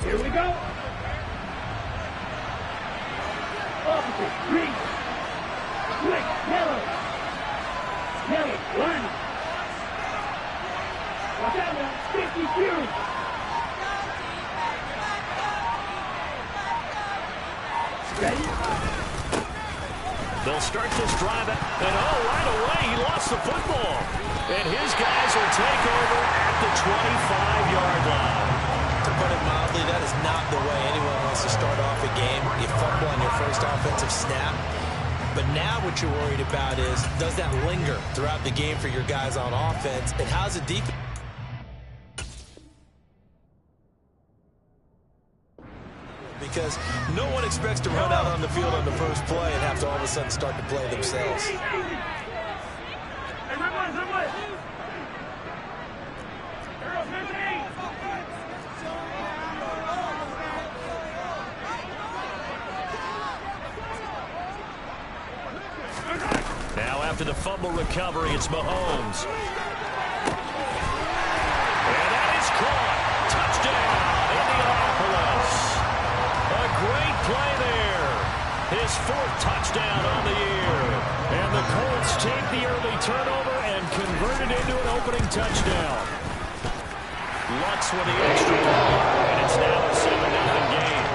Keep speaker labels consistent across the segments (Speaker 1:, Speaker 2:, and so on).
Speaker 1: Here we go. Opposite, green. Switch, yellow. Yellow, one. Watch out now, 50 Fury. Ready?
Speaker 2: They'll start this drive, and right away, he lost the football. And his guys will take over at the 25-yard line.
Speaker 3: To put it mildly, that is not the way anyone wants to start off a game. You fumble on your first offensive snap. But now what you're worried about is, does that linger throughout the game for your guys on offense? And how's the defense? Because no one expects to run out on the field on the first play and have to all of a sudden start to play themselves.
Speaker 2: Now after the fumble recovery, it's Mahomes. And that is caught. Touchdown, Indianapolis. A great play there. His fourth touchdown on the year. And the Colts take the early turnover and convert it into an opening touchdown. Lutz with the extra point, and it's now a 7-0 game.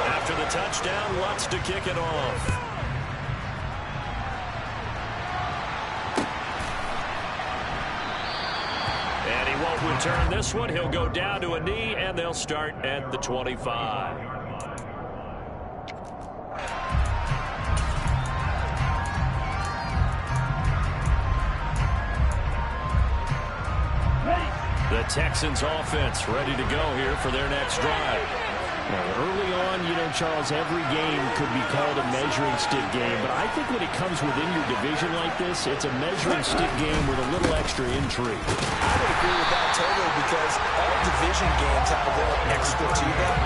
Speaker 2: After the touchdown, Lutz to kick it off. And he won't return this one. He'll go down to a knee, and they'll start at the 25. The Texans offense ready to go here for their next drive.
Speaker 4: Well, early on, Charles, every game could be called a measuring stick game, but I think when it comes within your division like this, it's a measuring stick game with a little extra intrigue.
Speaker 3: I would agree with that totally because all division games have a little extra to them.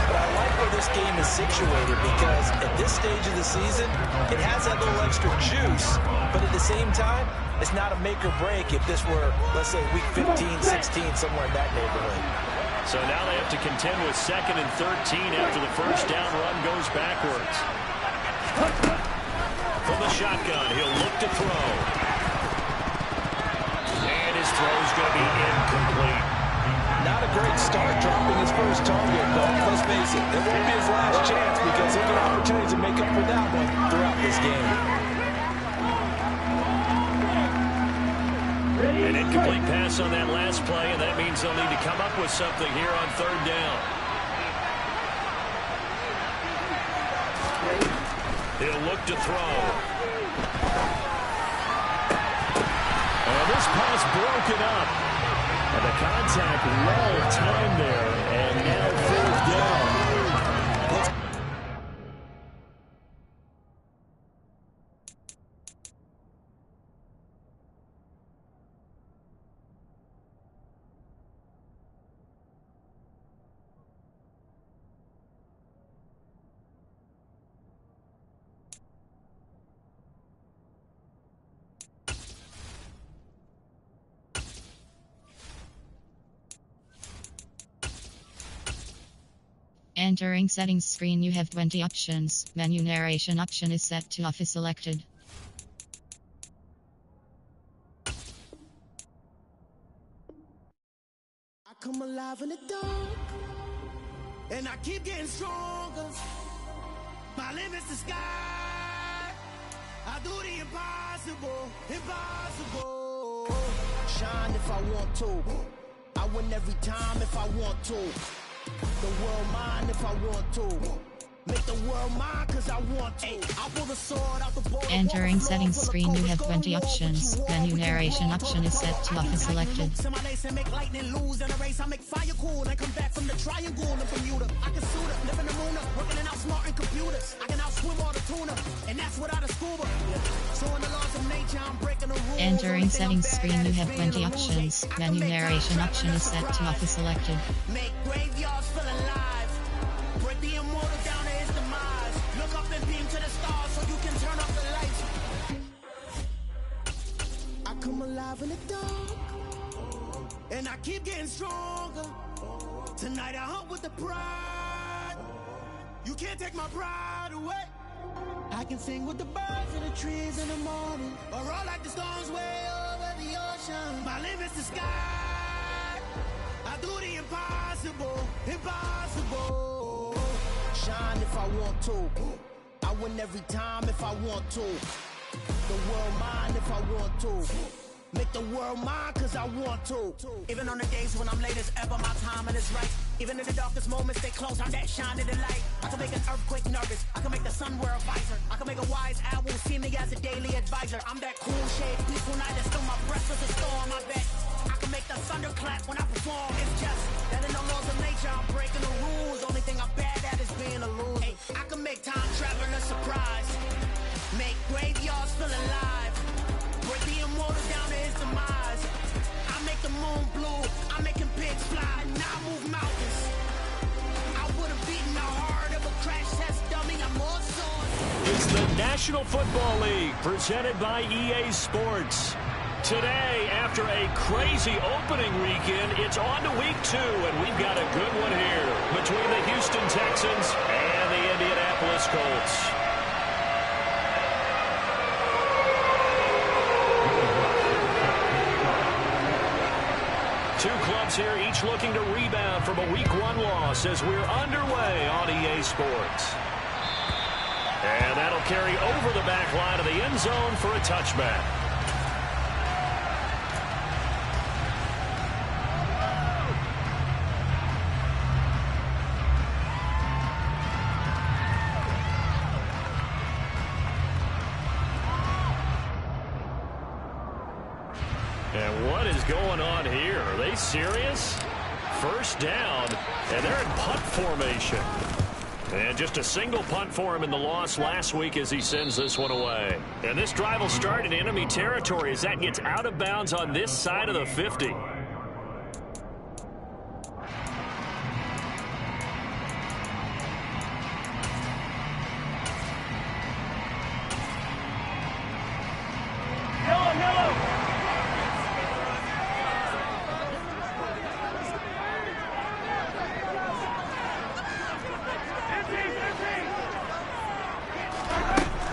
Speaker 3: But I like where this game is situated because at this stage of the season, it has that little extra juice, but at the same time, it's not a make or break if this were, let's say, week 15, 16, somewhere in that neighborhood.
Speaker 2: So now they have to contend with 2nd and 13 after the first down run goes backwards. From the shotgun, he'll look to throw. And his throw's going to be incomplete.
Speaker 3: Not a great start dropping his first target, but let's face it, it won't be his last chance because he'll get opportunities to make up for that one throughout this game.
Speaker 2: An incomplete pass on that last play, and that means they'll need to come up with something here on 3rd down. He'll look to throw. And this pass broken up. And the contact well timed there, and now 4th down.
Speaker 5: Entering settings screen, you have 20 options. Menu narration option is set to off is selected.
Speaker 6: I come alive in the dark, and I keep getting stronger. My limit's the sky. I do the impossible, impossible. Shine if I want to. I win every time if I want to. The world mine if I want to. Make the world mine cause I want to. I pull the sword out the bowl.
Speaker 5: Entering settings screen, you have 20 options. Menu narration option is set to off is selected.
Speaker 6: Make lightning lose in a race. I make fire cool and come back from the triangle in Bermuda. I can suit up, live in the moon up, working and outsmarting computers. I can outswim all the tuna, and that's without a scuba. So in the laws of nature, I'm breaking the rules.
Speaker 5: Entering settings screen, you have 20 options. Menu narration option is set to off is selected.
Speaker 6: Make graveyards feel alive. Break the immortal down to his demise. Look up and beam to the stars so you can turn off the lights. I come alive in the dark, and I keep getting stronger. Tonight I hunt with the pride. You can't take my pride away. I can sing with the birds and the trees in the morning, or roll like the storms way over the ocean. My limit's the sky. I do the impossible, impossible. Shine if I want to. I win every time if I want to. The world mine if I want to. Make the world mine cause I want to. Even on the days when I'm late as ever, my timing is right. Even in the darkest moments, stay close, I'm that shining the light. I can make an earthquake nervous, I can make the sun wear a visor. I can make a wise owl see me as a daily advisor. I'm that cool shade, peaceful night that still my breath is a storm, I bet. I can make the thunder clap when I perform. It's just that in the laws of nature, I'm breaking the rules. Only thing I'm bad at is being a loser. Hey, I can make time travel a surprise. Make graveyards feel alive. Break the immortal down to his demise. I make the moon blue. I'm making pigs fly. Now I move mountains. I would have beaten the heart of a crash test dummy. I'm more swords.
Speaker 4: It's the National Football League presented by EA Sports. Today, after a crazy opening weekend, it's on to week 2, and we've got a good one here between the Houston Texans and the Indianapolis Colts. Two clubs here, each looking to rebound from a Week 1 loss as we're underway on EA Sports. And that'll carry over the back line of the end zone for a touchback. And what is going on here? Are they serious? First down, and they're in punt formation. And just a single punt for him in the loss last week as he sends this one away. And this drive will start in enemy territory as that gets out of bounds on this side of the 50.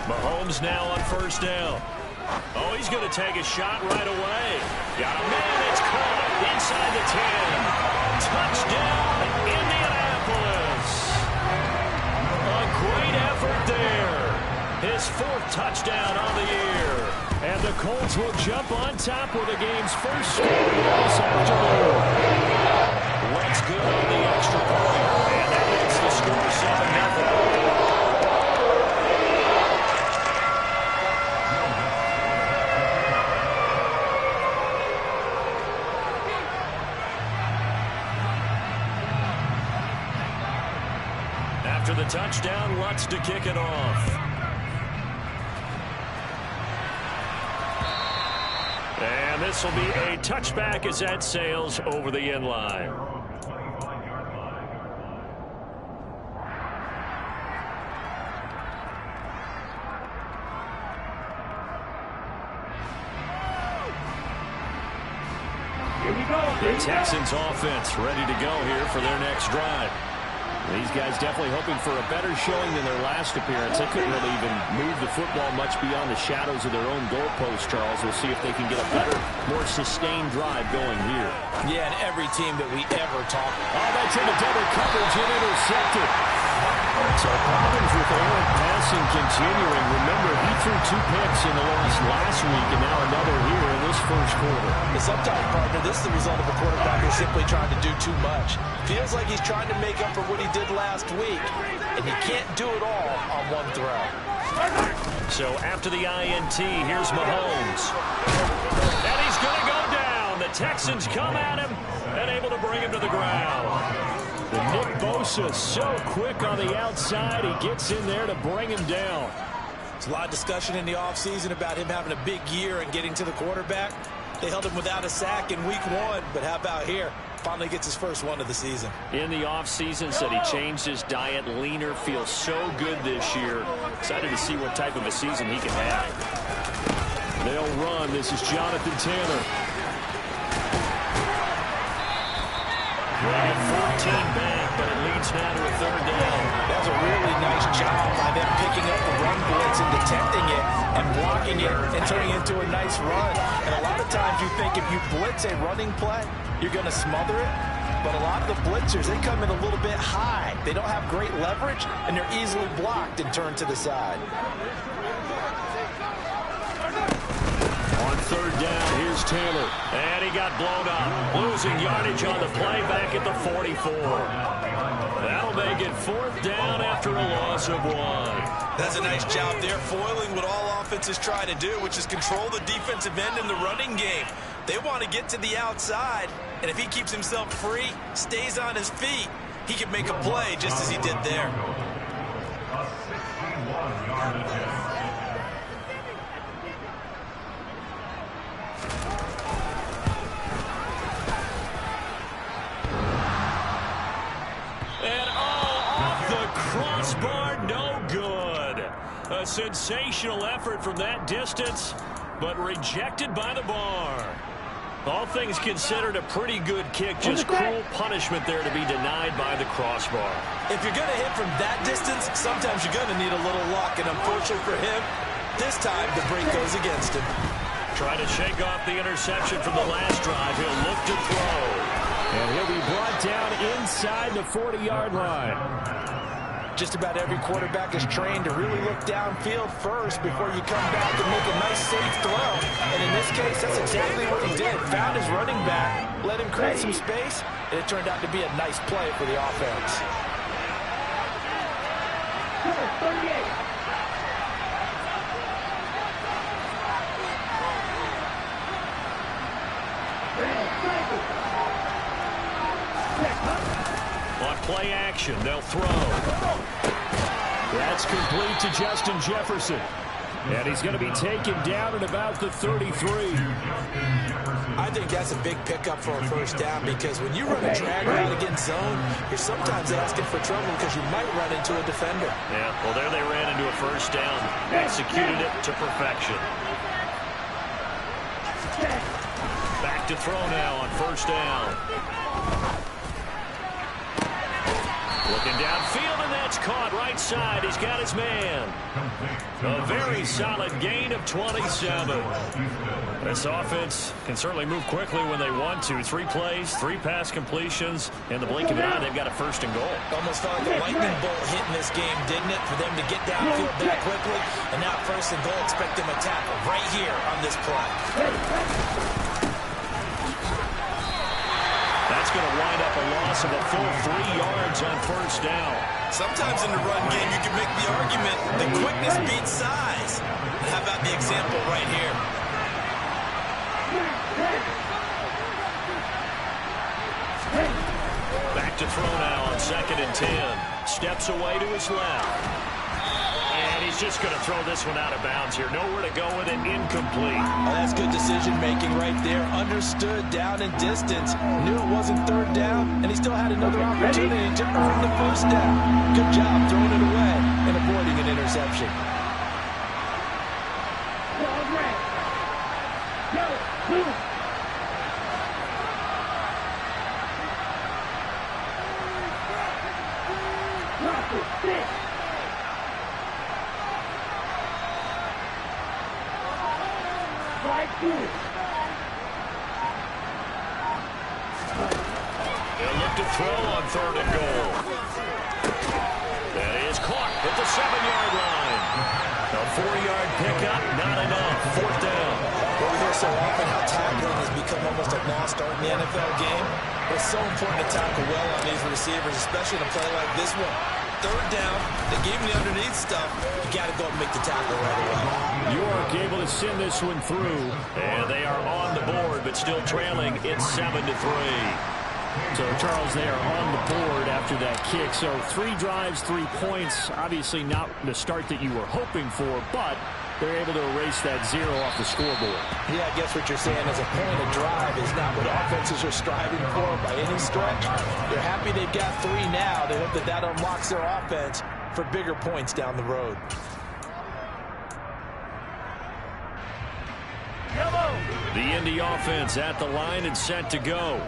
Speaker 4: Mahomes now on first down. Oh, he's going to take a shot right away. Got a man, it's caught inside the 10. Touchdown, Indianapolis. A great effort there. His 4th touchdown on the year. And the Colts will jump on top with the game's first score this afternoon. Let's go on the extra point. And that makes the score 7-0. After the touchdown, Lutz to kick it off. And this will be a touchback as that sails over the end line.
Speaker 1: Here we go.
Speaker 4: The Texans offense ready to go here for their next drive. These guys definitely hoping for a better showing than their last appearance. They couldn't really even move the football much beyond the shadows of their own goalpost, Charles. We'll see if they can get a better, more sustained drive going here.
Speaker 3: Yeah, and every team that we ever talk.
Speaker 4: Oh, that's into double coverage and intercepted. So problems with errant passing continuing. Remember, he threw 2 picks in the loss last week, and now another here in this first quarter.
Speaker 3: And sometimes, partner, this is the result of a quarterback who's simply trying to do too much. Feels like he's trying to make up for what he did last week, and he can't do it all on one throw.
Speaker 4: So after the INT, here's Mahomes. And he's going to go down. The Texans come at him and able to bring him to the ground. The Nick Bosa so quick on the outside. He gets in there to bring him down.
Speaker 3: There's a lot of discussion in the offseason about him having a big year and getting to the quarterback. They held him without a sack in week 1, but how about here? Finally gets his first one of the season.
Speaker 4: In the offseason, said he changed his diet, leaner, feels so good this year. Excited to see what type of a season he can have. They'll run. This is Jonathan Taylor.
Speaker 2: Well, 14 back, but it leads now to a third down.
Speaker 3: That's a really nice job by them picking up the run blitz and detecting it and blocking it and turning it into a nice run. And a lot of times you think if you blitz a running play, you're going to smother it. But a lot of the blitzers, they come in a little bit high. They don't have great leverage, and they're easily blocked and turned to the side.
Speaker 2: On third down, here's Taylor. And he got blown up. Losing yardage on the play back at the 44. That'll make it fourth down after a loss of 1.
Speaker 3: That's a nice job there, foiling what all offenses try to do, which is control the defensive end in the running game. They want to get to the outside, and if he keeps himself free, stays on his feet, he can make a play just as he did there.
Speaker 2: And off the crossbar, no good. A sensational effort from that distance, but rejected by the bar. All things considered, a pretty good kick. Just cruel punishment there to be denied by the crossbar.
Speaker 3: If you're going to hit from that distance, sometimes you're going to need a little luck. And unfortunately for him, this time the break goes against him.
Speaker 2: Trying to shake off the interception from the last drive. He'll look to throw. And he'll be brought down inside the 40-yard line.
Speaker 3: Just about every quarterback is trained to really look downfield first before you come back and make a nice safe throw. And in this case, that's exactly what he did. Found his running back, let him create some space, and it turned out to be a nice play for the offense.
Speaker 1: 38.
Speaker 2: On play action, they'll throw. That's complete to Justin Jefferson. And he's going to be taken down at about the 33.
Speaker 3: I think that's a big pickup for a first down because when you run a drag route against zone, you're sometimes asking for trouble because you might run into a defender.
Speaker 2: Yeah, well, there they ran into a first down. Executed it to perfection. Back to throw now on first down. Looking downfield, and that's caught right side. He's got his man. A very solid gain of 27. This offense can certainly move quickly when they want to. 3 plays, 3 pass completions. In the blink of an eye, they've got a first and goal.
Speaker 3: Almost felt like a lightning bolt hitting this game, didn't it? For them to get downfield that quickly. And now first and goal, expect them to tackle right here on this play.
Speaker 2: That's going to wind up a loss of a full 3 yards on first down.
Speaker 3: Sometimes in the run game, you can make the argument that quickness beats size. And how about the example right here?
Speaker 2: Back to throw now on 2nd and 10. Steps away to his left. And he's just going to throw this one out of bounds here. Nowhere to go with it. Incomplete.
Speaker 3: Oh, that's good decision-making right there. Understood down and distance. Knew it wasn't third down, and he still had another opportunity to earn the first down. Good job throwing it away and avoiding an interception.
Speaker 2: They'll look to throw on 3rd and goal. That is caught at the 7-yard line. A 4-yard pickup, not enough. 4th down.
Speaker 3: Well, we hear so often how tackling has become almost a lost art in the NFL game. But it's so important to tackle well on these receivers, especially in a play like this one. 3rd down, they gave him the underneath stuff. You got to go and make the tackle right away.
Speaker 2: York able to send this one through, and they are on the board, but still trailing. It's 7-3.
Speaker 7: So, Charles, they are on the board after that kick. So 3 drives, 3 points. Obviously not the start that you were hoping for, but they're able to erase that 0 off the scoreboard.
Speaker 3: Yeah, I guess what you're saying is a point of drive is not what offenses are striving for by any stretch. They're happy they've got 3 now. They hope that that unlocks their offense for bigger points down the road.
Speaker 2: The Indy offense at the line and set to go.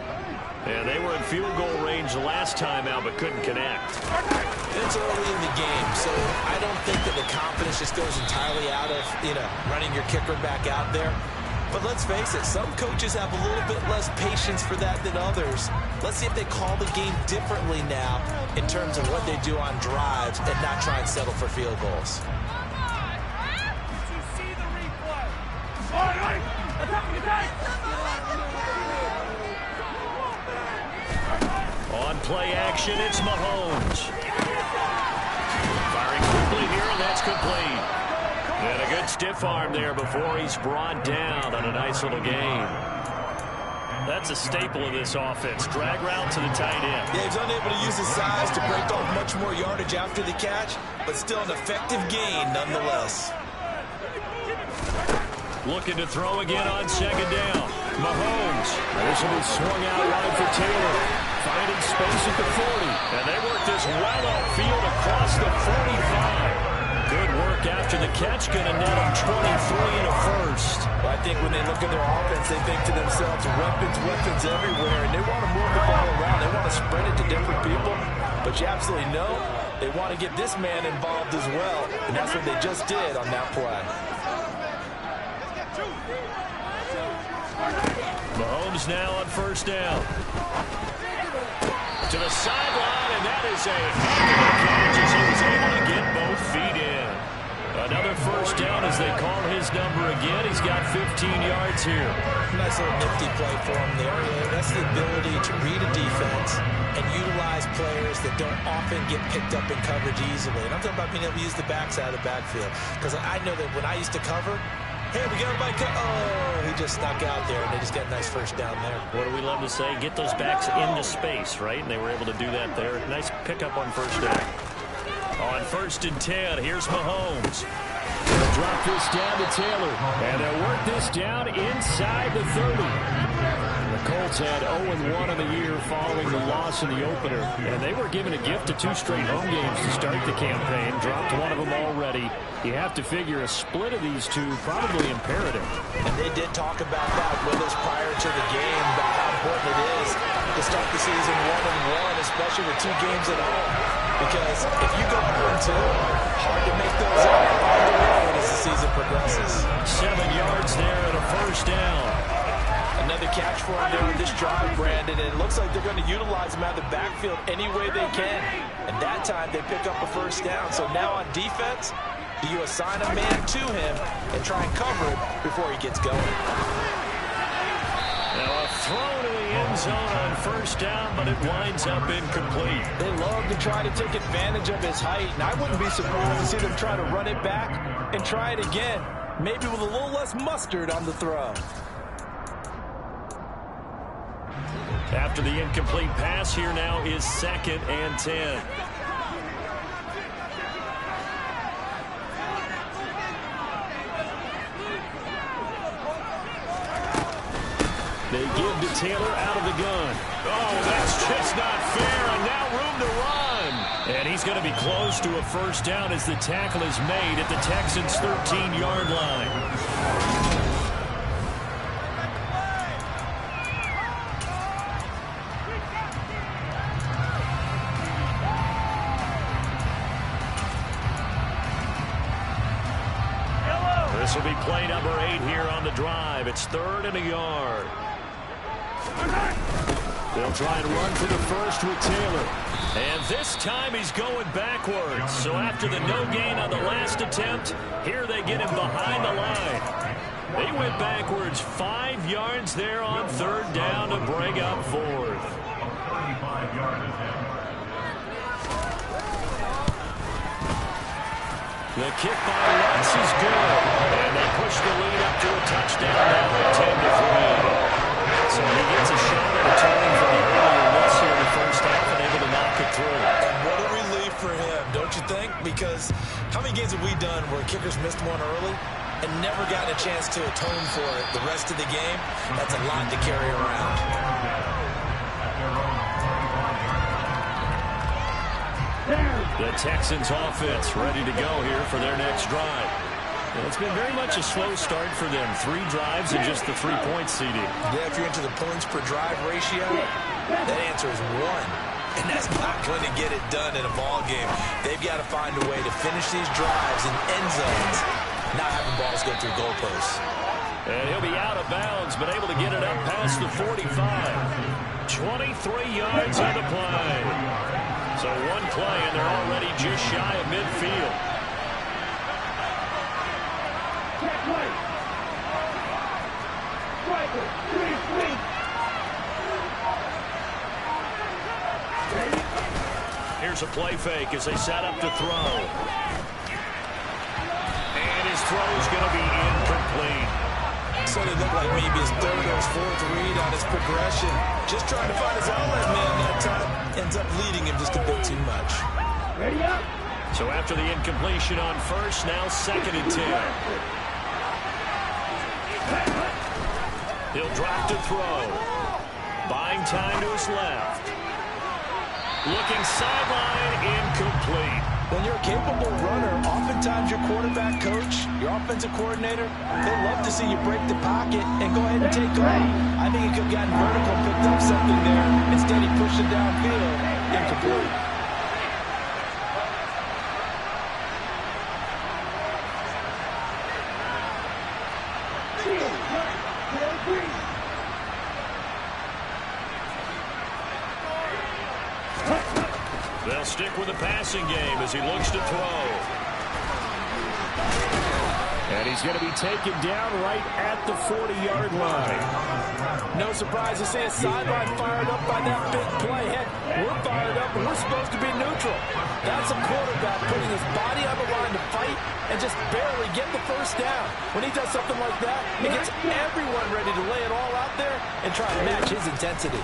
Speaker 2: And they were in field goal range last time out, but couldn't connect.
Speaker 3: It's early in the game, so I don't think that the confidence just goes entirely out of, running your kicker back out there. But let's face it, some coaches have a little bit less patience for that than others. Let's see if they call the game differently now in terms of what they do on drives and not try and settle for field goals.
Speaker 2: On play action, it's Mahomes. Firing quickly here, and that's complete. And a good stiff arm there before he's brought down on a nice little gain.
Speaker 7: That's a staple of this offense. Drag route to the tight end.
Speaker 3: Yeah, he's unable to use his size to break off much more yardage after the catch, but still an effective gain nonetheless.
Speaker 2: Looking to throw again on second down. Mahomes. This will be swung out wide for Taylor. Finding space at the 40. And they work this well upfield across the 45. Good work after the catch. Going to net them 23 and a first.
Speaker 3: Well, I think when they look at their offense, they think to themselves, weapons everywhere. And they want to move the ball around. They want to spread it to different people. But you absolutely know they want to get this man involved as well. And that's what they just did on that play.
Speaker 2: Mahomes now on first down. To the sideline, and that is a heck of a catch as he was able to get both feet in. Another first down as they call his number again. He's got 15 yards here.
Speaker 3: Nice little nifty play for him there. That's the ability to read a defense and utilize players that don't often get picked up in coverage easily. And I'm talking about being able to use the backside of the backfield. Because I know that when I used to cover, hey, we got Mike. Oh, he just snuck out there, and they just got a nice first down there.
Speaker 2: What do we love to say? Get those backs into space, right? And they were able to do that there. Nice pickup on first down. On 1st and 10, here's Mahomes.
Speaker 7: They'll drop this down to Taylor. And they'll work this down inside the 30. The Colts had 0-1 in the year following the loss in the opener. And they were given a gift of 2 straight home games to start the campaign. Dropped one of them already. You have to figure a split of these two probably imperative.
Speaker 3: And they did talk about that with us prior to the game, about how important it is to start the season 1-1, especially with 2 games at home. Because if you go 0-2, hard to make those up on the road as the season progresses.
Speaker 2: 7 yards there and a first down.
Speaker 3: Another catch for him there with this drive, Brandon, and it looks like they're going to utilize him out of the backfield any way they can. And that time they pick up a first down. So now on defense, do you assign a man to him and try and cover it before he gets going?
Speaker 2: Now a throw to the end zone on first down, but it winds up incomplete.
Speaker 3: They love to try to take advantage of his height, and I wouldn't be surprised to see them try to run it back and try it again, maybe with a little less mustard on the throw.
Speaker 2: After the incomplete pass, here now is 2nd and 10.
Speaker 7: They give to Taylor out of the gun.
Speaker 2: Oh, that's just not fair, and now room to run. And he's going to be close to a first down as the tackle is made at the Texans' 13-yard line. This will be play number 8 here on the drive. It's 3rd and a yard.
Speaker 7: They'll try and run for the first with Taylor.
Speaker 2: And this time he's going backwards. So after the no gain on the last attempt, here they get him behind the line. They went backwards 5 yards there on 3rd down to bring up 4th. The kick by Lutz is good. And they push the lead up to a touchdown now at 10-3. So he gets a shot at returning from the earlier miss here in the first half and able to knock it through.
Speaker 3: And what a relief for him, don't you think? Because how many games have we done where kickers missed one early and never gotten a chance to atone for it the rest of the game? That's a lot to carry around.
Speaker 2: The Texans offense ready to go here for their next drive. It's been very much a slow start for them. 3 drives and just the 3 points, CD.
Speaker 3: Yeah, if you're into the points per drive ratio, that answer is 1. And that's not going to get it done in a ball game. They've got to find a way to finish these drives in end zones, not having balls go through goalposts.
Speaker 2: And he'll be out of bounds, but able to get it up past the 45. 23 yards on the play. So 1 play, and they're already just shy of midfield. Here's a play fake as they set up to throw. And his throw is going to be incomplete.
Speaker 3: So it looked like maybe his 3rd or his 4th read on his progression. Just trying to find his outlet man that time. Ends up leading him just a bit too much.
Speaker 1: Ready up.
Speaker 2: So after the incompletion on first, now 2nd and 10. He'll drop to throw. Buying time to his left. Looking sideline, incomplete.
Speaker 3: When you're a capable runner, oftentimes your quarterback coach, your offensive coordinator, they love to see you break the pocket and go ahead and take off. I think he could have gotten vertical, picked up something there. Instead, he pushed it downfield, incomplete.
Speaker 2: They'll stick with the passing game as he looks to throw.
Speaker 7: And he's going to be taken down right at the 40-yard line.
Speaker 3: No surprise to see a sideline fired up by that big play. Heck, we're fired up and we're supposed to be neutral. That's a quarterback putting his body on the line to fight and just barely get the first down. When he does something like that, it gets everyone ready to lay it all out there and try to match his intensity.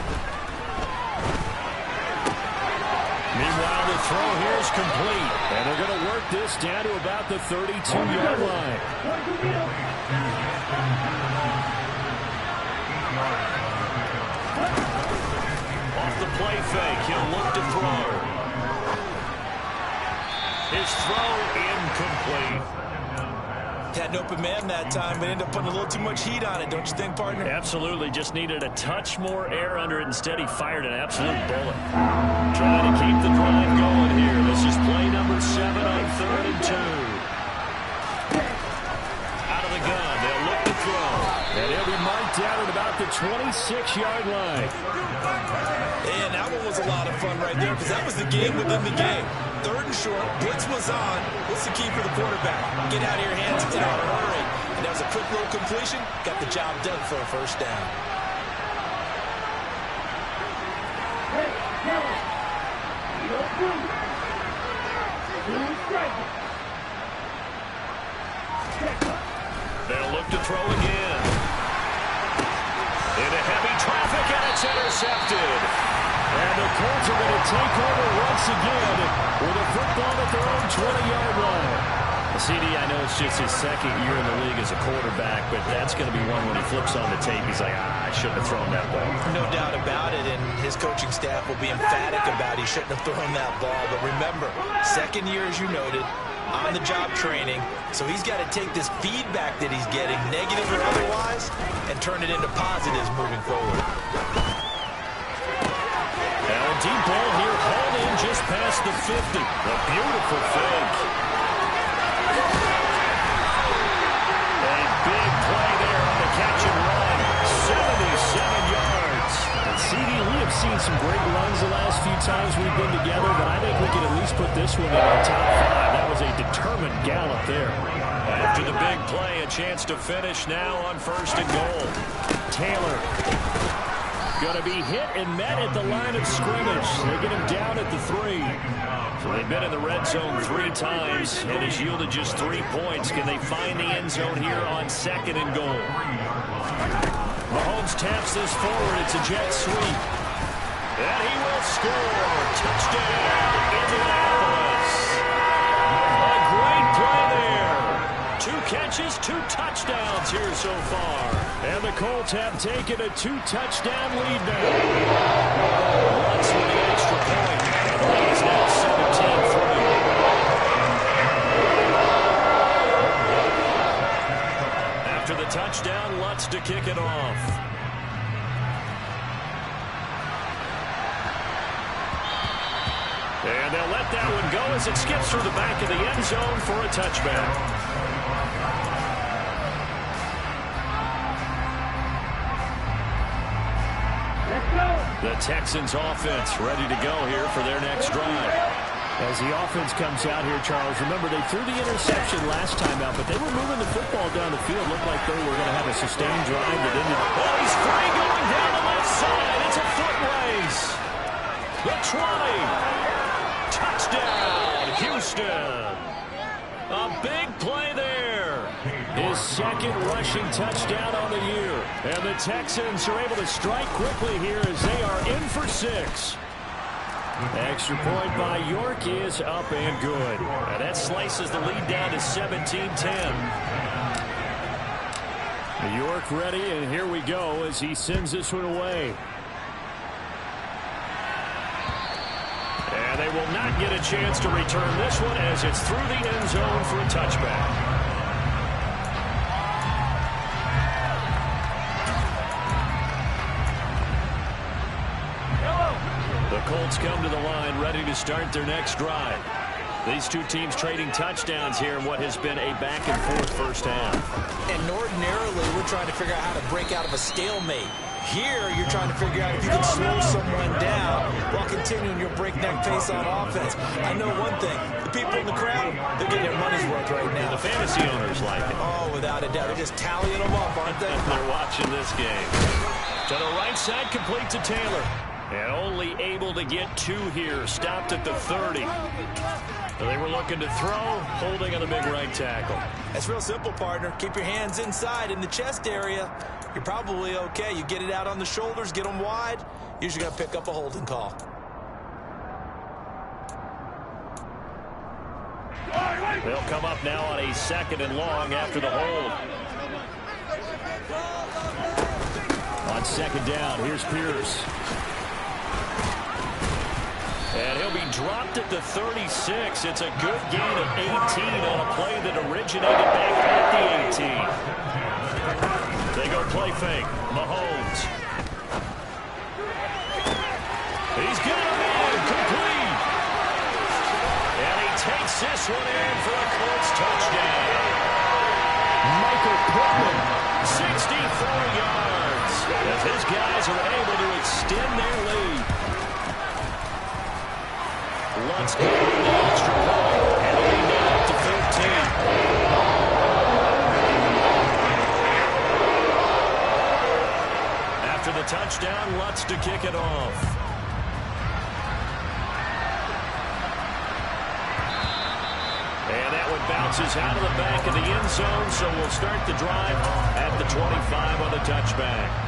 Speaker 2: Meanwhile, the throw here is complete.
Speaker 7: And they're going to work this down to about the 32-yard line.
Speaker 2: Off the play fake, he'll look to throw. His throw incomplete.
Speaker 3: Had an open man that time, but ended up putting a little too much heat on it, don't you think, partner?
Speaker 2: Absolutely. Just needed a touch more air under it. Instead, he fired an absolute bullet. Trying to keep the drive going here. This is play number 7 on 3rd and 2. Out of the gun. They'll look to throw.
Speaker 7: And he'll be marked down at about the 26-yard line.
Speaker 3: And that one was a lot of fun right there because that was the game within the game. 3rd and short, blitz was on. What's the key for the quarterback? Get out of your hands in a hurry. And that was a quick little completion. Got the job done for a first down.
Speaker 2: They'll look to throw again. Into heavy traffic, and it's intercepted.
Speaker 7: And the Colts are going to take over once again with a football at their own 20-yard line.
Speaker 2: CD, I know it's just his 2nd year in the league as a quarterback, but that's going to be one when he flips on the tape. He's like, I shouldn't have thrown that ball.
Speaker 3: No doubt about it, and his coaching staff will be emphatic about he shouldn't have thrown that ball. But remember, 2nd year, as you noted, on-the-job training, so he's got to take this feedback that he's getting, negative or otherwise, and turn it into positives moving forward.
Speaker 2: Now a deep ball here, hauled in just past the 50. A beautiful fake. A big play there on the catch and run. 77 yards.
Speaker 7: And CD, we have seen some great runs the last few times we've been together, but I think we can at least put this one in our top 5. That was a determined gallop there.
Speaker 2: After the big play, a chance to finish now on 1st and goal.
Speaker 7: Taylor going to be hit and met at the line of scrimmage. They get him down at the 3.
Speaker 2: So they've been in the red zone 3 times and has yielded just 3 points. Can they find the end zone here on 2nd and goal? Mahomes taps this forward. It's a jet sweep. And he will score. Touchdown, Indianapolis. A great play there. 2 catches, 2 touchdowns here so far.
Speaker 7: And the Colts have taken a 2-touchdown lead now.
Speaker 2: Once with the extra point. And the lead is now 17-3. touchdown. Lutz to kick it off. And they'll let that one go as it skips through the back of the end zone for a touchback. The Texans offense ready to go here for their next drive.
Speaker 7: As the offense comes out here, Charles, remember they threw the interception last time out, but they were moving the football down the field. Looked like they were going to have a sustained drive that ended.
Speaker 2: Oh, he's free going down the left side. It's a foot race. The 20. Touchdown, Houston. A big play there. His second rushing touchdown on the year. And the Texans are able to strike quickly here as they are in for 6. Extra point by York is up and good. And that slices the lead down to 17-10. York ready, and here we go as he sends this one away. And they will not get a chance to return this one as it's through the end zone for a touchback. The Colts come to the line ready to start their next drive. These two teams trading touchdowns here in what has been a back-and-forth first half.
Speaker 3: And ordinarily, we're trying to figure out how to break out of a stalemate. Here, you're trying to figure out if you can slow someone down while continuing your breakneck pace on offense. I know one thing. The people in the crowd, they're getting their money's worth right now.
Speaker 2: The fantasy owners like it.
Speaker 3: Oh, without a doubt. They're just tallying them up, aren't they?
Speaker 2: They're watching this game. To the right side, complete to Taylor. And only able to get 2 here. Stopped at the 30. They were looking to throw, holding on the big right tackle.
Speaker 3: That's real simple, partner. Keep your hands inside in the chest area. You're probably okay. You get it out on the shoulders, get them wide. Usually going to pick up a holding call.
Speaker 2: They'll come up now on a 2nd and long after the hold. On 2nd down, here's Pierce. And he'll be dropped at the 36. It's a good gain of 18 on a play that originated back at the 18. They go play fake. Mahomes. He's got him in. Complete. And he takes this one in for a Colts touchdown. Michael Pittman, 64 yards. As his guys are able to extend their lead. Lutz going with the extra point, and the lead now up to 13. After the touchdown, Lutz to kick it off. And that one bounces out of the back of the end zone, so we'll start the drive at the 25 on the touchback.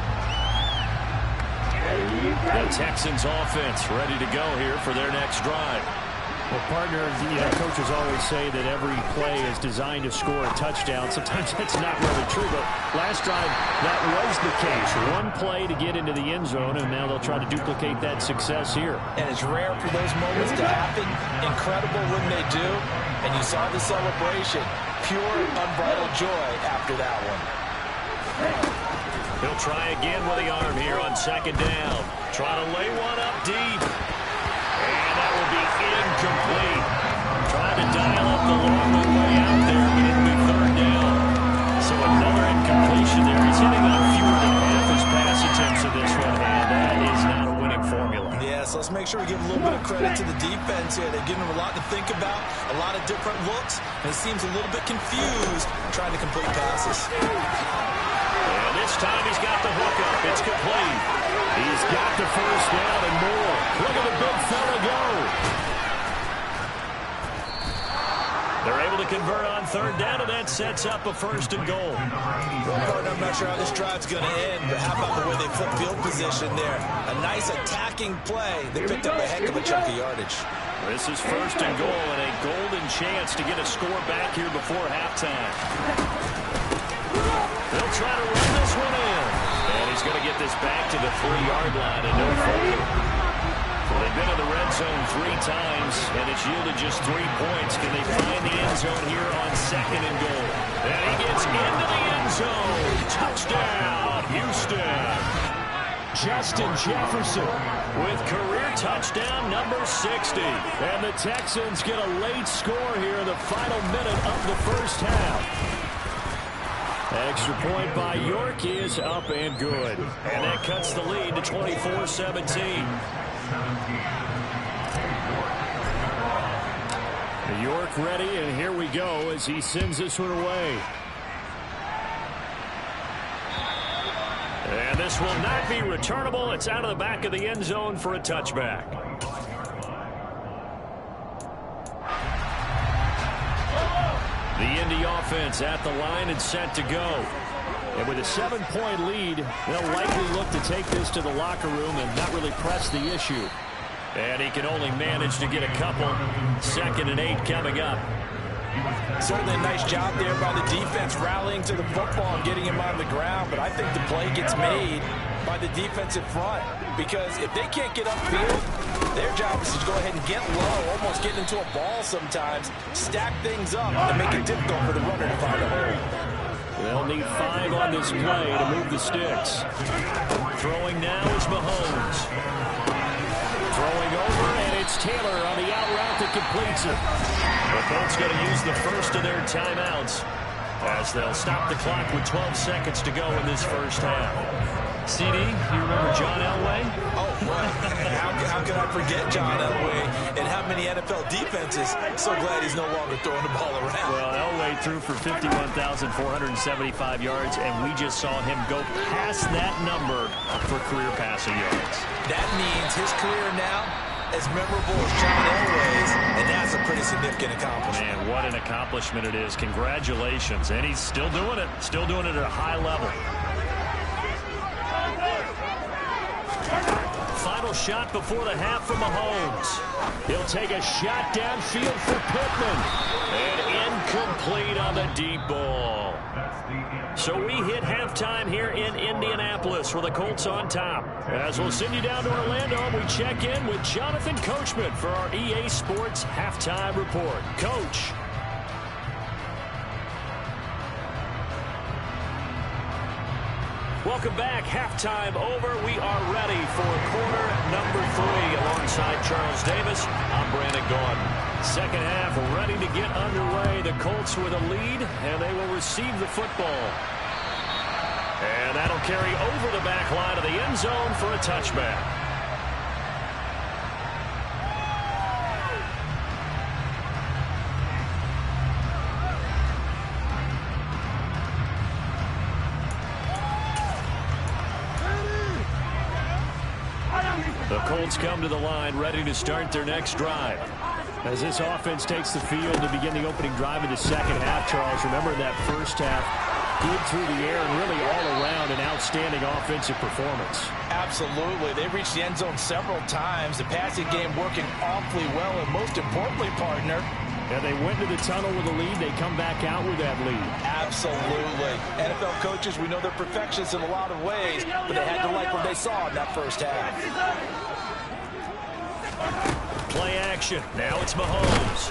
Speaker 2: The Texans offense ready to go here for their next drive.
Speaker 7: Well, partner, coaches always say that every play is designed to score a touchdown. Sometimes that's not really true, but last drive, that was the case. One play to get into the end zone, and now they'll try to duplicate that success here.
Speaker 3: And it's rare for those moments to happen. Incredible when they do. And you saw the celebration. Pure, unbridled joy after that one.
Speaker 2: He'll try again with the arm here on 2nd down. Trying to lay one up deep. And that will be incomplete. Trying to dial up the long way out there, but it'll be 3rd down. So another incompletion there. He's hitting on fewer than half his pass attempts in this one, and that is not a winning formula.
Speaker 3: Yes, let's make sure we give a little bit of credit to the defense here. They're giving him a lot to think about, a lot of different looks, and he seems a little bit confused trying to complete passes.
Speaker 2: And this time he's got the hook up. It's complete. He's got the first down and more. Look at the big fella go. They're able to convert on 3rd down, and that sets up a 1st and goal.
Speaker 3: Well, partner, I'm not sure how this drive's going to end, but how about the way they flip field position there? A nice attacking play. They picked up a heck of a chunk of yardage.
Speaker 2: This is 1st and goal, and a golden chance to get a score back here before halftime. They'll try to run this one in. And he's going to get this back to the 3-yard line and no further. Well, they've been in the red zone 3 times, and it's yielded just 3 points. Can they find the end zone here on 2nd and goal? And he gets into the end zone. Touchdown, Houston.
Speaker 7: Justin Jefferson
Speaker 2: With career touchdown number 60.
Speaker 7: and the Texans get a late score here in the final minute of the first half. Extra point by York is up and good.
Speaker 2: And that cuts the lead to 24-17.
Speaker 7: York ready, and here we go as he sends this one away.
Speaker 2: And this will not be returnable. It's out of the back of the end zone for a touchback. The Indy offense at the line and set to go.
Speaker 7: And with a 7-point lead, they'll likely look to take this to the locker room and not really press the issue.
Speaker 2: And he can only manage to get a couple. 2nd and 8 coming up.
Speaker 3: Certainly a nice job there by the defense rallying to the football and getting him on the ground. But I think the play gets made by the defensive front. Because if they can't get upfield, their job is to go ahead and get low, almost get into a ball sometimes, stack things up, and make it difficult for the runner to find a hole.
Speaker 7: They'll need 5 on this play to move the sticks.
Speaker 2: Throwing now is Mahomes.
Speaker 7: Throwing over, and it's Taylor on the out route that completes it.
Speaker 2: The Colts going to use the first of their timeouts as they'll stop the clock with 12 seconds to go in this first half. CD, you remember John Elway?
Speaker 3: Oh, well, how can I forget John Elway and how many NFL defenses? So glad he's no longer throwing the ball around.
Speaker 2: Well, Elway threw for 51,475 yards, and we just saw him go past that number for career passing yards.
Speaker 3: That means his career now as memorable as John Elway's, and that's a pretty significant accomplishment.
Speaker 2: Man, what an accomplishment it is. Congratulations. And he's still doing it at a high level. Final shot before the half from Mahomes.
Speaker 7: He'll take a shot downfield for Pittman.
Speaker 2: And incomplete on the deep ball. So we hit halftime here in Indianapolis with the Colts on top. As we'll send you down to Orlando, we check in with Jonathan Coachman for our EA Sports Halftime Report. Coach. Welcome back. Halftime over. We are ready for quarter number 3. Alongside Charles Davis, I'm Brandon Gordon. Second half ready to get underway. The Colts with a lead, and they will receive the football. And that'll carry over the back line of the end zone for a touchback. The Colts come to the line, ready to start their next drive.
Speaker 7: As this offense takes the field to begin the opening drive of the second half, Charles, remember that first half, good through the air and really all around an outstanding offensive performance.
Speaker 3: Absolutely. They reached the end zone several times. The passing game working awfully well, and most importantly, partner,
Speaker 7: and they went to the tunnel with a lead. They come back out with that lead.
Speaker 3: Absolutely. NFL coaches, we know they're perfectionists in a lot of ways, but they had to like what they saw in that first half.
Speaker 2: Play action. Now it's Mahomes.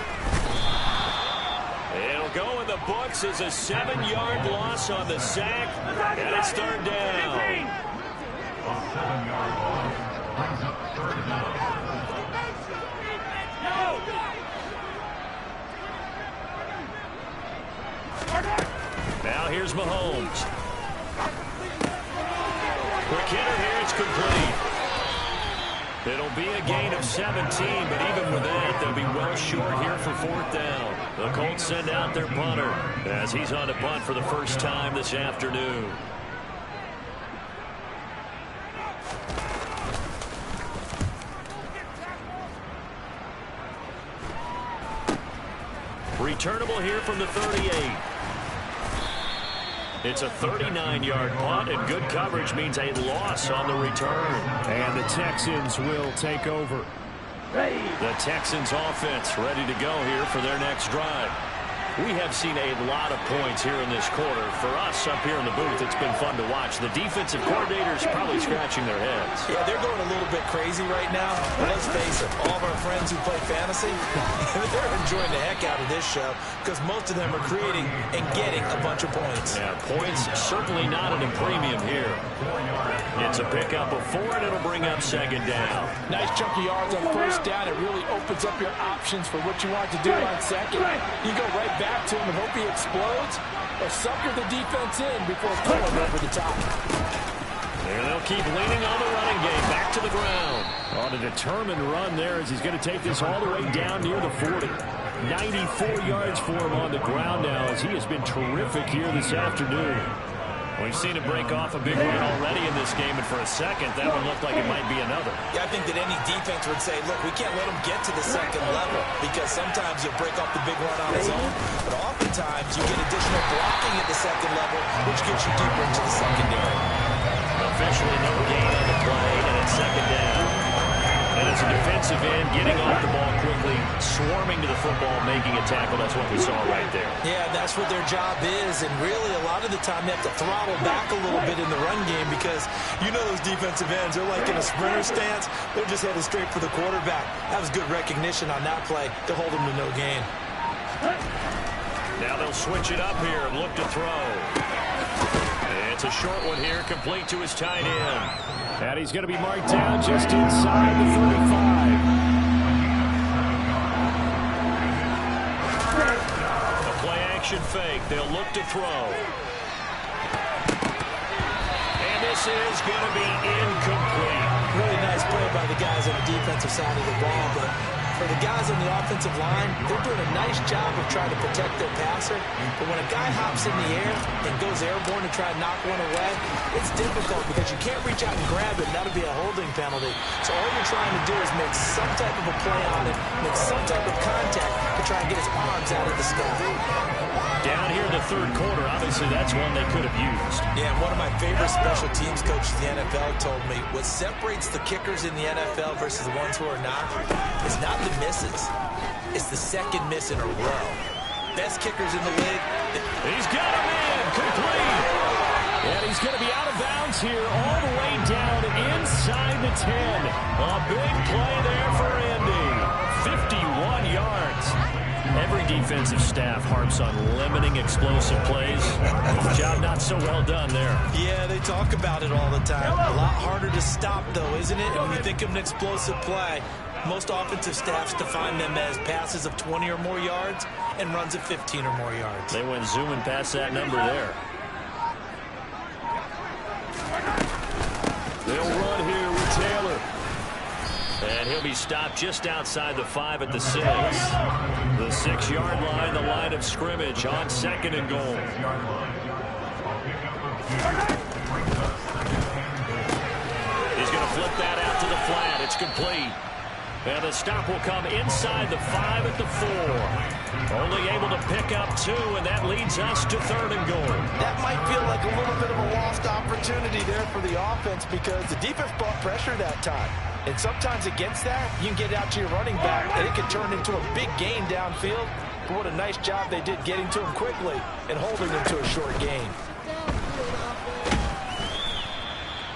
Speaker 2: It'll go in the books as a 7-yard loss on the sack, and it's third down. Now here's Mahomes. Quick hitter here, it's complete. It'll be a gain of 17, but even with that, they'll be well short here for fourth down. The Colts send out their punter as he's on to punt for the first time this afternoon. Returnable here from the 38. It's a 39-yard punt, and good coverage means a loss on the return.
Speaker 7: And the Texans will take over.
Speaker 2: The Texans offense ready to go here for their next drive. We have seen a lot of points here in this quarter. For us up here in the booth, it's been fun to watch. The defensive coordinators probably scratching their heads.
Speaker 3: Yeah, they're going a little bit crazy right now. But let's face it, all of our friends who play fantasy, they're enjoying the heck out of this show because most of them are creating and getting a bunch of points.
Speaker 2: Yeah, points certainly not at a premium here. It's a pickup of 4, and it'll bring up second down.
Speaker 8: Nice chunky yards on first down. It really opens up your options for what you want to do on second. You go right back to him and hope he explodes, or sucker the defense in before pulling over the top.
Speaker 2: And they'll keep leaning on the running game. Back to the ground.
Speaker 7: On a determined run there as he's going to take this all the way down near the 40. 94 yards for him on the ground now as he has been terrific here this afternoon.
Speaker 2: We've seen him break off a big run already in this game, and for a second, that one looked like it might be another.
Speaker 3: Yeah, I think that any defense would say, look, we can't let him get to the second level because sometimes you'll break off the big run on his own, but oftentimes you get additional blocking at the second level, which gets you deeper into the secondary.
Speaker 2: Officially no gain on the play, and it's second down. And it's a defensive end getting off the ball quickly, swarming to the football, making a tackle. That's what we saw right there.
Speaker 3: Yeah, that's what their job is, and really a lot of the time they have to throttle back a little bit in the run game because you know those defensive ends, they're like in a sprinter stance. They're just headed straight for the quarterback. That was good recognition on that play to hold them to no gain.
Speaker 2: Now they'll switch it up here and look to throw. It's a short one here, complete to his tight end.
Speaker 7: And he's going to be marked down just inside the 35.
Speaker 2: A play-action fake. They'll look to throw. And this is going to be incomplete.
Speaker 3: Really nice play by the guys on the defensive side of the ball, but for the guys on the offensive line, they're doing a nice job of trying to protect their passer. But when a guy hops in the air and goes airborne to try and knock one away, it's difficult because you can't reach out and grab it, and that'll be a holding penalty. So all you're trying to do is make some type of a play on it, make some type of contact to try and get his arms out of the sky.
Speaker 2: Down here in the third quarter, obviously that's one they could have used.
Speaker 3: Yeah, one of my favorite special teams coaches in the NFL told me what separates the kickers in the NFL versus the ones who are not is not the misses. It's the second miss in a row. Best kickers in the league.
Speaker 2: He's got him in, complete.
Speaker 7: And he's going to be out of bounds here all the way down inside the 10.
Speaker 2: A big play there for Indy. 51 yards.
Speaker 7: Every defensive staff harps on limiting explosive plays. Job not so well done there.
Speaker 3: Yeah, they talk about it all the time. A lot harder to stop, though, isn't it? And when you think of an explosive play, most offensive staffs define them as passes of 20 or more yards and runs of 15 or more yards.
Speaker 7: They went zooming past that number there.
Speaker 2: They'll run here with Taylor. And he'll be stopped just outside the 5 at the 6. The 6-yard line, the line of scrimmage on second and goal. He's going to flip that out to the flat. It's complete. And the stop will come inside the 5 at the 4. Only able to pick up 2, and that leads us to third and goal.
Speaker 8: That might feel like a little bit of a lost opportunity there for the offense because the defense brought pressure that time. And sometimes against that, you can get out to your running back, and it can turn into a big gain downfield. But what a nice job they did getting to him quickly and holding him to a short gain.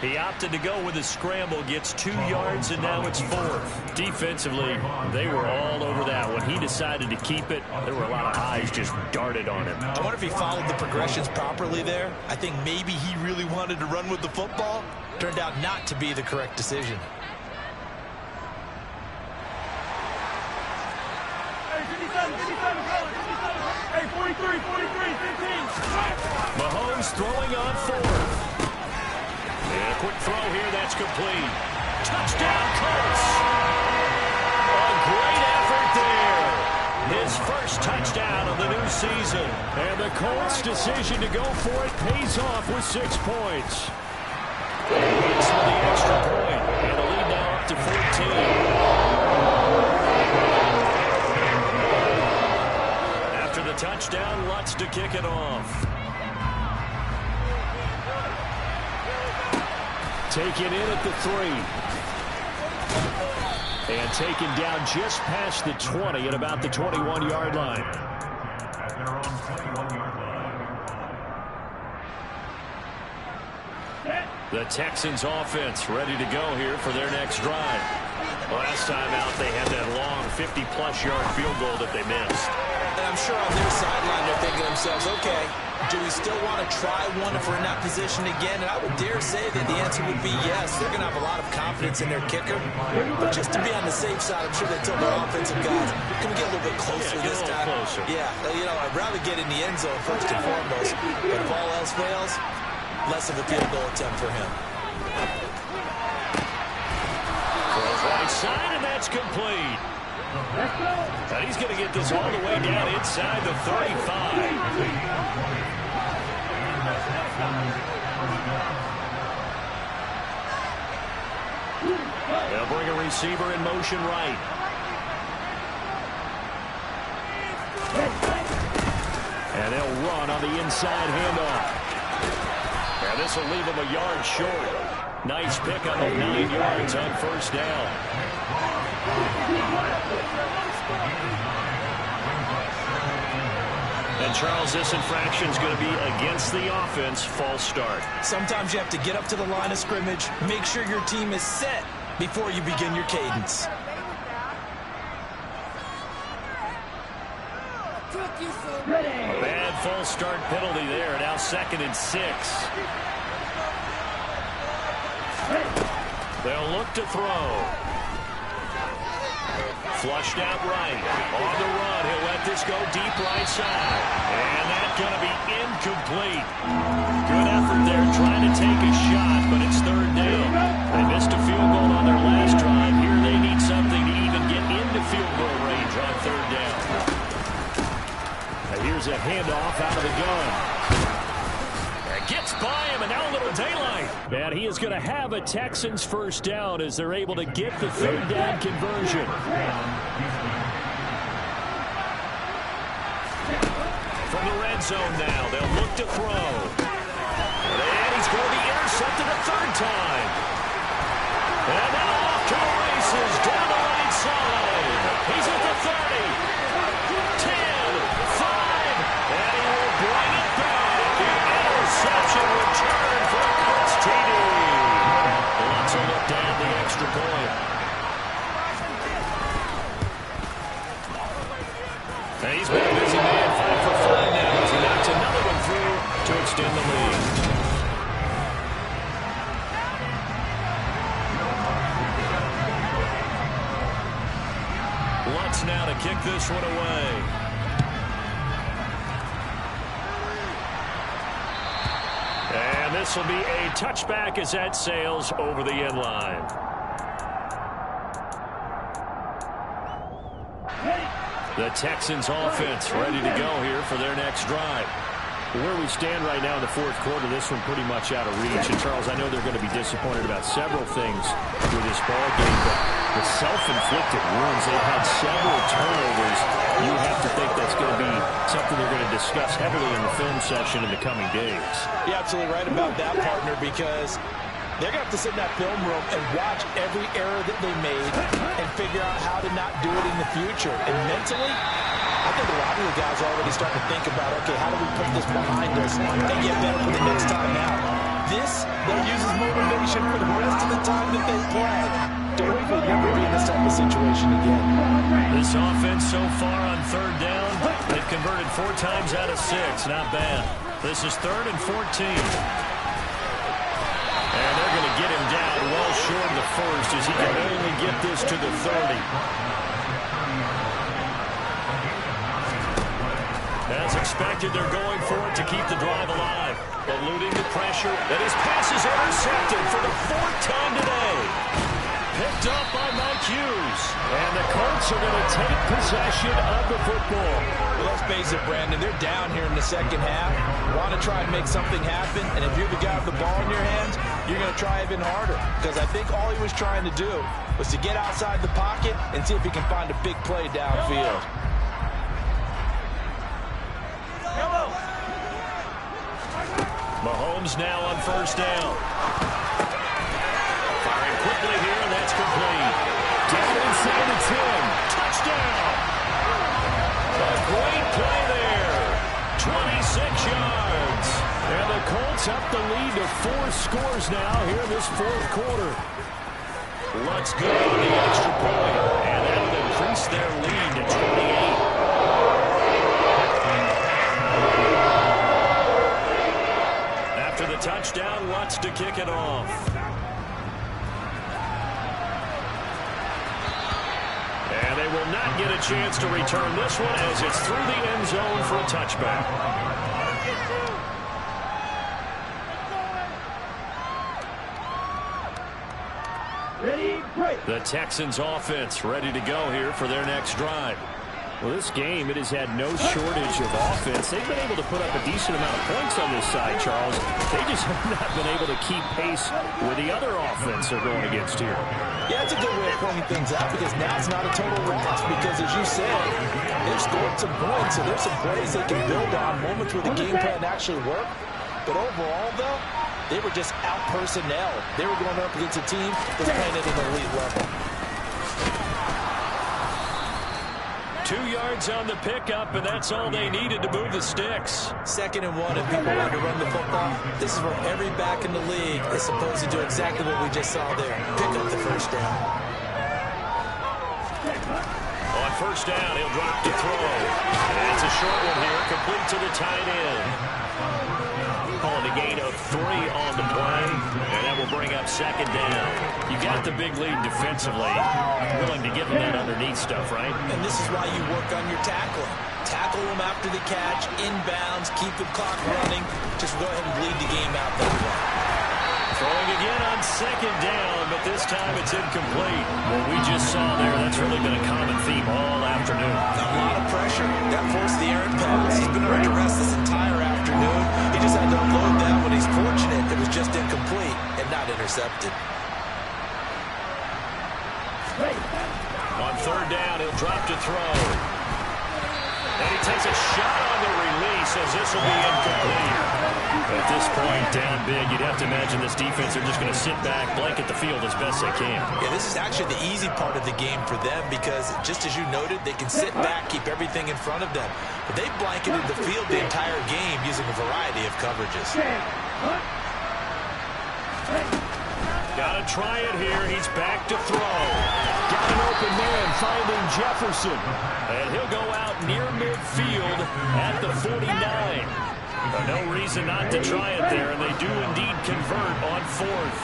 Speaker 2: He opted to go with a scramble, gets 2 yards, and now it's 4th.
Speaker 7: Defensively, they were all over that. When he decided to keep it, there were a lot of eyes just darted on him.
Speaker 3: I wonder if he followed the progressions properly there. I think maybe he really wanted to run with the football. Turned out not to be the correct decision.
Speaker 1: Hey, 43, 15.
Speaker 2: Mahomes throwing on 4th. And a quick throw here, that's complete. Touchdown, Colts. A great effort there. His first touchdown of the new season.
Speaker 7: And the Colts' decision to go for it pays off with 6 points.
Speaker 2: It's for the extra point. And the lead now up to 14. After the touchdown, Lutz to kick it off.
Speaker 7: Taken in at the 3. And taken down just past the 20 at about the 21-yard line.
Speaker 2: The Texans offense ready to go here for their next drive. Last time out, they had that long 50-plus yard field goal that they missed.
Speaker 3: And I'm sure on their sideline they're thinking to themselves, okay, do we still want to try one if we're in that position again? And I would dare say that the answer would be yes. They're going to have a lot of confidence in their kicker. But just to be on the safe side, I'm sure they told their offensive guys, can we get a little bit closer this time?
Speaker 2: Closer.
Speaker 3: Yeah, you know, I'd rather get in the end zone first and foremost. But if all else fails, less of a field goal attempt for him.
Speaker 2: Right side, and that's complete. And he's going to get this all the way down inside the 35. They'll bring a receiver in motion right. And they'll run on the inside handoff. And this will leave him a yard short. Nice pick up of 9 yards on first down. And Charles, this infraction is going to be against the offense. False start.
Speaker 3: Sometimes you have to get up to the line of scrimmage, make sure your team is set before you begin your cadence.
Speaker 2: A bad false start penalty there. Now 2nd and 6. They'll look to throw. Flushed out right. On the run, he'll let this go deep right side. And that's going to be incomplete. Good effort there trying to take a shot, but it's 3rd down. They missed a field goal on their last drive. Here they need something to even get into field goal range on 3rd down. And here's a handoff out of the gun. Gets by him, and now a little daylight. And he is going to have a Texans first down as they're able to get the 3rd down conversion. From the red zone now, they'll look to throw. And he's going to be intercepted a 3rd time. And now off to the races down the right side. He's at the 30. 10, 5, and he will bring it back. Interception return for Colts TD. Let's look down the extra point. And he's been a busy man, 5 for 5 now. He knocks another one through to extend the lead. Lutz now to kick this one away. And this will be a touchback as that sails over the end line. The Texans offense ready to go here for their next drive. Where we stand right now in the 4th quarter, this one pretty much out of reach. And Charles, I know they're going to be disappointed about several things with this ball game, but the self-inflicted wounds, they've had several turnovers. You have to think that's going to be something they're going to discuss heavily in the film session in the coming days.
Speaker 3: You're absolutely right about that, partner, because they're going to have to sit in that film room and watch every error that they made and figure out how to not do it in the future. And mentally, I think a lot of the guys are already starting to think about, okay, how do we put this behind us and get better for the next time out? This, they'll use as motivation for the rest of the time that they play. Don't we never be in this type of situation again.
Speaker 2: This offense so far on 3rd down, they've converted 4 times out of 6. Not bad. This is 3rd and 14. And they're going to get him down well short of the 1st as he can only get this to the 30. As expected, they're going for it to keep the drive alive. Eluding the pressure, and his pass is intercepted for the 4th time today. Picked up by Mike Hughes. And the Colts are going to take possession of the football.
Speaker 3: Well, let's face it, Brandon, they're down here in the 2nd half. Want to try and make something happen, and if you're the guy with the ball in your hands, you're going to try even harder. Because I think all he was trying to do was to get outside the pocket and see if he can find a big play downfield.
Speaker 2: Mahomes now on 1st down. Firing quickly here, and that's complete. Down inside the 10. Touchdown! A great play there. 26 yards. And the
Speaker 7: Colts up the lead to 4 scores now here in this fourth quarter.
Speaker 2: Let's go on the extra point, and that'll increase their lead to 28. After the touchdown, Lutz to kick it off. And they will not get a chance to return this one as it's through the end zone for a touchback. The Texans offense ready to go here for their next drive.
Speaker 7: Well, this game, it has had no shortage of offense. They've been able to put up a decent amount of points on this side, Charles. They just have not been able to keep pace with the other offense they're going against here.
Speaker 8: Yeah, it's a good way of pointing things out because now it's not a total loss because, as you said, they've scored some points, so there's some plays they can build on, moments where the game plan actually worked. But overall, though, they were just out personnel. They were going up against a team that's playing at an elite level.
Speaker 2: 2 yards on the pickup, and that's all they needed to move the sticks.
Speaker 3: 2nd and 1, and people want to run the football. This is where every back in the league is supposed to do exactly what we just saw there. Pick up the first down.
Speaker 2: On first down, he'll drop to throw. And it's a short one here, complete to the tight end. Calling a gain of 3 on the play, and that will bring up 2nd down. You got the big lead defensively, willing to give them that underneath stuff, right?
Speaker 3: And this is why you work on your tackling. Tackle them after the catch, inbounds, keep the clock running. Just go ahead and bleed the game out that way.
Speaker 2: Throwing again on 2nd down, but this time it's incomplete. What we just saw there, that's really been a common theme all afternoon.
Speaker 3: A lot of pressure. That forced the errant pass. He's been under duress this entire afternoon. He just had to unload that when he's fortunate. It was just incomplete and not intercepted.
Speaker 2: On 3rd down, he'll drop to throw. And he takes a shot on the release as this will be incomplete. At this point, down big, you'd have to imagine this defense are just going to sit back, blanket the field as best they can.
Speaker 3: Yeah, this is actually the easy part of the game for them because, just as you noted, they can sit back, keep everything in front of them. But they blanketed the field the entire game using a variety of coverages.
Speaker 2: Got to try it here. He's back to throw. Got an open man finding Jefferson. And he'll go out near midfield at the 49. No reason not to try it there, and they do indeed convert on 4th.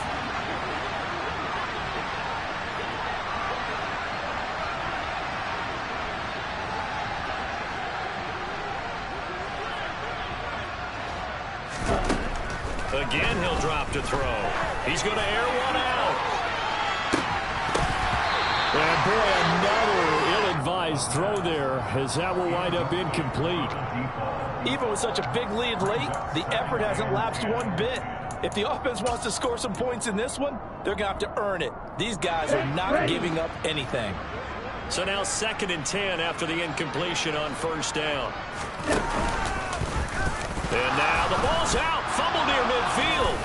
Speaker 2: Again, he'll drop to throw. He's going to air one out.
Speaker 7: And boy, another ill-advised throw there as that will wind up incomplete.
Speaker 8: Even with such a big lead late, the effort hasn't lapsed one bit. If the offense wants to score some points in this one, they're going to have to earn it. These guys are not giving up anything.
Speaker 2: So now 2nd and 10 after the incompletion on 1st down. And now the ball's out. Fumble near midfield.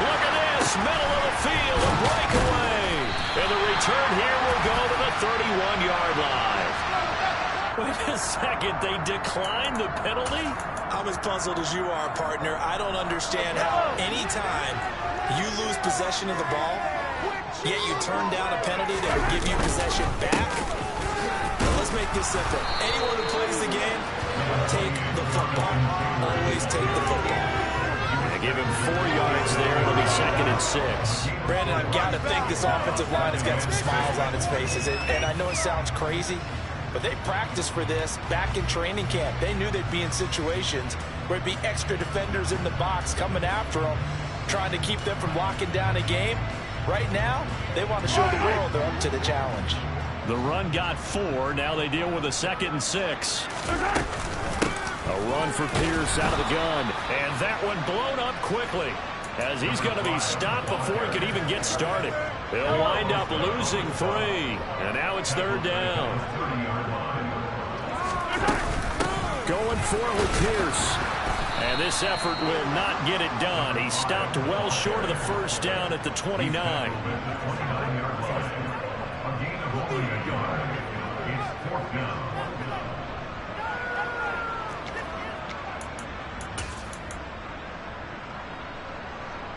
Speaker 2: Look at this. Middle of the field. A breakaway. And the return here will go to the 31-yard line. Wait a second. They declined the penalty?
Speaker 3: I'm as puzzled as you are, partner. I don't understand how any time you lose possession of the ball, yet you turn down a penalty that would give you possession back. Now let's make this simple. Anyone who plays the game, take the football. Always take the football.
Speaker 2: They give him 4 yards there. It'll be 2nd and 6.
Speaker 3: Brandon, I've got to think this offensive line has got some smiles on its faces. And I know it sounds crazy, but they practiced for this back in training camp. They knew they'd be in situations where it'd be extra defenders in the box coming after them, trying to keep them from locking down a game. Right now, they want to show the world they're up to the challenge.
Speaker 2: The run got 4. Now they deal with a 2nd and 6. A run for Pierce out of the gun. And that one blown up quickly as he's going to be stopped before he could even get started. They'll wind up losing 3. And now it's 3rd down. Going for it with Pierce. And this effort will not get it done. He stopped well short of the 1st down at the 29.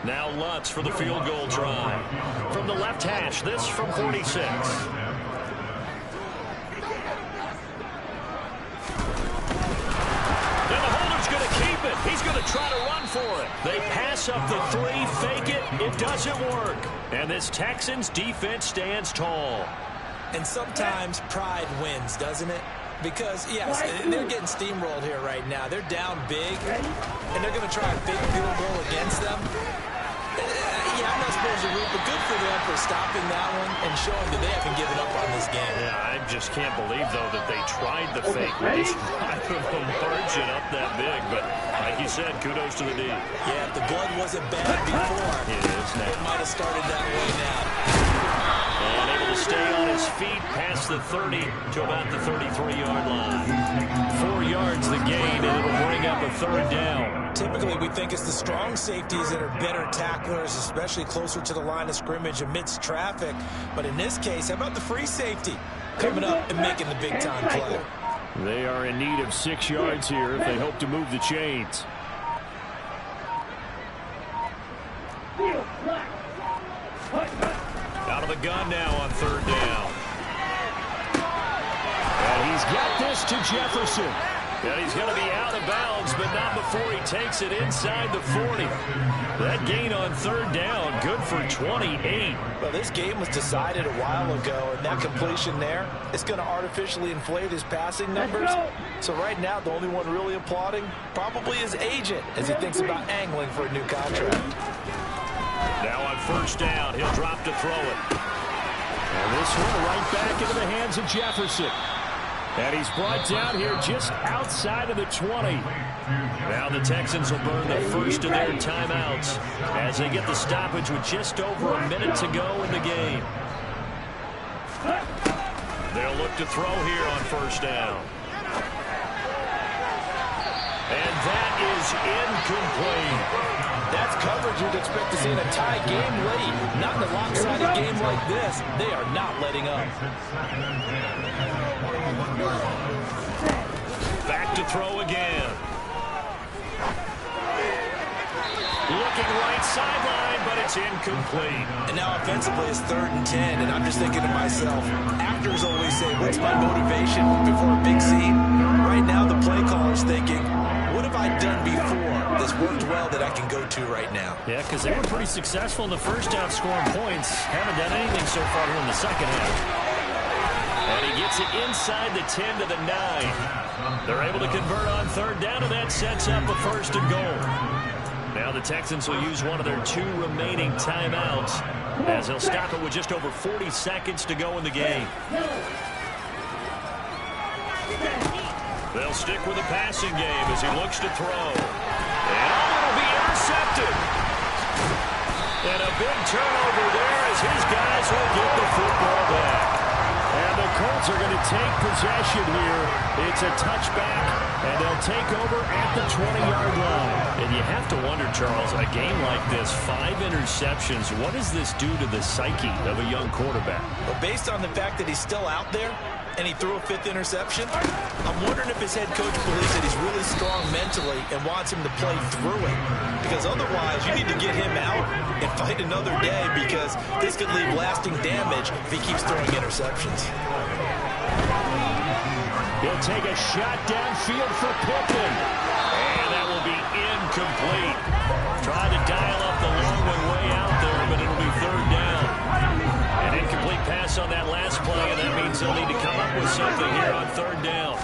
Speaker 2: Now Lutz for the field goal try. From the left hash, this from 46. Going to keep it. He's going to try to run for it. They pass up the three, fake it. It doesn't work. And this Texans defense stands tall.
Speaker 3: And sometimes pride wins, doesn't it? Because, yes, they're getting steamrolled here right now. They're down big, and they're going to try a big field goal against them. Yeah, I'm not supposed to root, but good for them for stopping that one and showing that they haven't given up on this game.
Speaker 2: Yeah, I just can't believe, though, that they tried the fake with this drive of a margin up that big. But like you said, kudos to the D.
Speaker 3: Yeah, if the blood wasn't bad before,
Speaker 2: it is now.
Speaker 3: It might have started that way now.
Speaker 2: And able to stay on his feet past the 30 to about the 33-yard line. 4 yards the gain, and it'll bring up a third down.
Speaker 3: Typically, we think it's the strong safeties that are better tacklers, especially closer to the line of scrimmage amidst traffic. But in this case, how about the free safety coming up and making the big-time play?
Speaker 7: They are in need of 6 yards here if they hope to move the chains.
Speaker 2: Out of the gun now on third down.
Speaker 7: And he's got this to Jefferson.
Speaker 2: And he's going to be out of bounds, but not before he takes it inside the 40. That gain on third down, good for 28.
Speaker 3: Well, this game was decided a while ago, and that completion there is going to artificially inflate his passing numbers. So right now, the only one really applauding probably his agent as he thinks about angling for a new contract.
Speaker 2: Now on first down, he'll drop to throw it.
Speaker 7: And this one right back into the hands of Jefferson. And he's brought down here just outside of the 20.
Speaker 2: Now the Texans will burn the first of their timeouts as they get the stoppage with just over a minute to go in the game. They'll look to throw here on first down. And that is incomplete.
Speaker 3: That's coverage you'd expect to see in a tie game late. Not in a lopsided game like this. They are not letting up.
Speaker 2: Back to throw again. Looking right sideline, but it's incomplete.
Speaker 3: And now offensively it's 3rd and 10, and I'm just thinking to myself, actors always say, what's my motivation before a big scene? Right now the play caller's thinking, what have I done before that's worked well that I can go to right now?
Speaker 2: Yeah, because they were pretty successful in the first half scoring points. Haven't done anything so far here in the second half. And he gets it inside the 10 to the 9. They're able to convert on third down, and that sets up a 1st and goal. Now the Texans will use one of their 2 remaining timeouts as they'll stop it with just over 40 seconds to go in the game. They'll stick with the passing game as he looks to throw. And it'll be intercepted. And a big turnover there as his guys will get the football back.
Speaker 7: And the Colts are going to take possession here. It's a touchback, and they'll take over at the 20-yard line.
Speaker 2: And you have to wonder, Charles, a game like this, 5 interceptions, what does this do to the psyche of a young quarterback?
Speaker 3: Well, based on the fact that he's still out there and he threw a 5th interception, I'm wondering if his head coach believes that he's really strong mentally and wants him to play through it. Because otherwise, you need to get him out and fight another day, because this could leave lasting damage if he keeps throwing interceptions.
Speaker 7: He'll take a shot downfield for Pittman.
Speaker 2: And that will be incomplete. Tried to dial up the long one way out there, but it'll be 3rd down. An incomplete pass on that last play, and that means they'll need to come up with something here on 3rd down.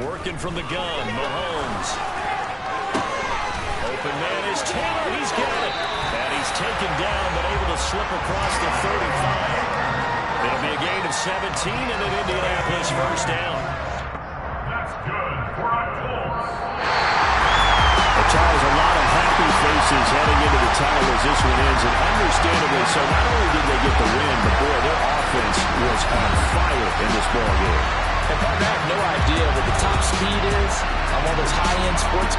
Speaker 2: Working from the gun, Mahomes. Open man is Taylor. He's got it. And he's taken down, but able to slip across the 35. It'll be a gain of 17 and an Indianapolis 1st down.
Speaker 1: That's good for our Colts.
Speaker 7: Charles, a lot of happy faces heading into the tunnel as this one ends, and understandably so. Not only did they get the win, but boy, their offense was on fire in this ball game.
Speaker 3: And partner, I have no idea what the top speed is on one of those high-end sports